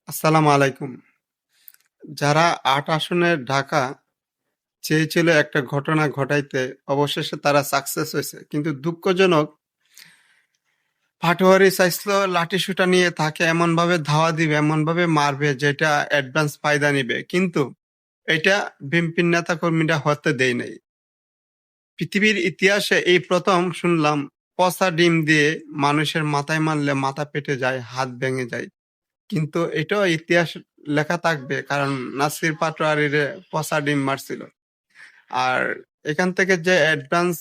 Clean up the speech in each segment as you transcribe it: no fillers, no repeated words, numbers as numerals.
আসসালামু আলাইকুম। যারা ৮ আসনের ঢাকা চেয়েছিল একটা ঘটনা ঘটাইতে, অবশেষে তারা সাকসেস হইছে। কিন্তু দুঃখজনক পাটোয়ারি চাইছিল লাঠিসোঁটা নিয়ে তাকে এমনভাবে ধাওয়া দিবে, এমনভাবে মারবে যেটা অ্যাডভান্স ফায়দা নিবে। কিন্তু এটা বিএনপির নেতাকর্মীরা হতে দেয় নাই। পৃথিবীর ইতিহাসে এই ১ম শুনলাম পচা ডিম দিয়ে মানুষের মাথায় মারলে মাথা ফেটে যায়, হাত ভেঙে যায়। কিন্তু এটাও ইতিহাস লেখা থাকবে কারণ নাসির পাটোয়ারিরে পচা ডিম মারছিল। আর এখান থেকে যে অ্যাডভান্স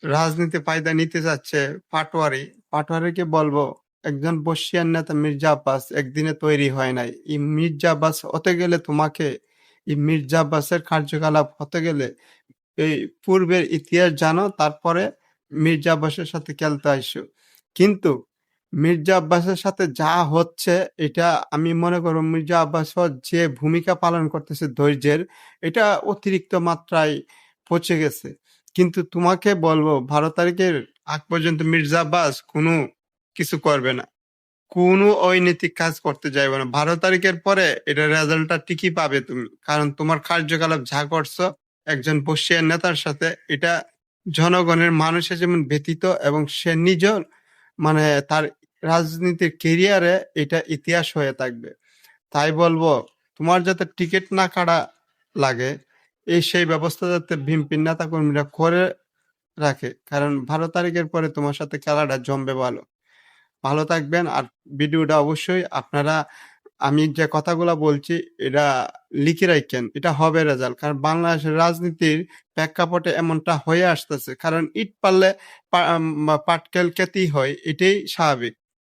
রাজনীতি ফায়দা নিতে যাচ্ছে পাটোয়ারি, পাটোয়ারিকে বলবো একজন বর্ষিয়ান নেতা মির্জা আব্বাস একদিনে তৈরি হয় নাই। এই মির্জা আব্বাস হতে গেলে তোমাকে এই মির্জা আব্বাসের কার্যকলাপ হতে গেলে এই পূর্বের ইতিহাস জানো, তারপরে মির্জা আব্বাসের সাথে খেলতে আইসো। কিন্তু মির্জা আব্বাসের সাথে যা হচ্ছে এটা আমি মনে করব মির্জা আব্বাস যে ভূমিকা পালন করতেছে ধৈর্যের, এটা অতিরিক্ত মাত্রায় পচে গেছে। কিন্তু তোমাকে বলবো ১২ তারিখের আগ পর্যন্ত মির্জা আব্বাস কোনো কিছু করবে না। কোনো অনৈতিক কাজ করতে যাইবে না। ১২ তারিখের পরে এটার রেজাল্টটা ঠিকই পাবে তুমি। কারণ তোমার কার্যকলাপ যা করছো একজন বর্ষীয়ান নেতার সাথে, এটা জনগণের মানুষে যেমন ব্যথিত এবং সে নিজেও মানে তার রাজনীতির ক্যারিয়ারে এটা ইতিহাস হয়ে থাকবে। তাই বলবো তোমার যাতে টিকিট না কাটা লাগে সেই ব্যবস্থা যাতে বিএনপির নেতাকর্মীরা করে রাখে। কারণ ১২ তারিখের পরে তোমার সাথে খেলাটা জমবে ভালো। ভালো থাকবেন। আর ভিডিওটা অবশ্যই আপনারা আমি যে কথাগুলা বলছি এটা লিখে রাখেন। এটা হবে রেজাল্ট। কারণ বাংলাদেশের রাজনীতির প্রেক্ষাপটে এমনটা হয়ে আসতেছে। কারণ ইট পারলে পাটকেল খেতেই হয়। এটাই স্বাভাবিক।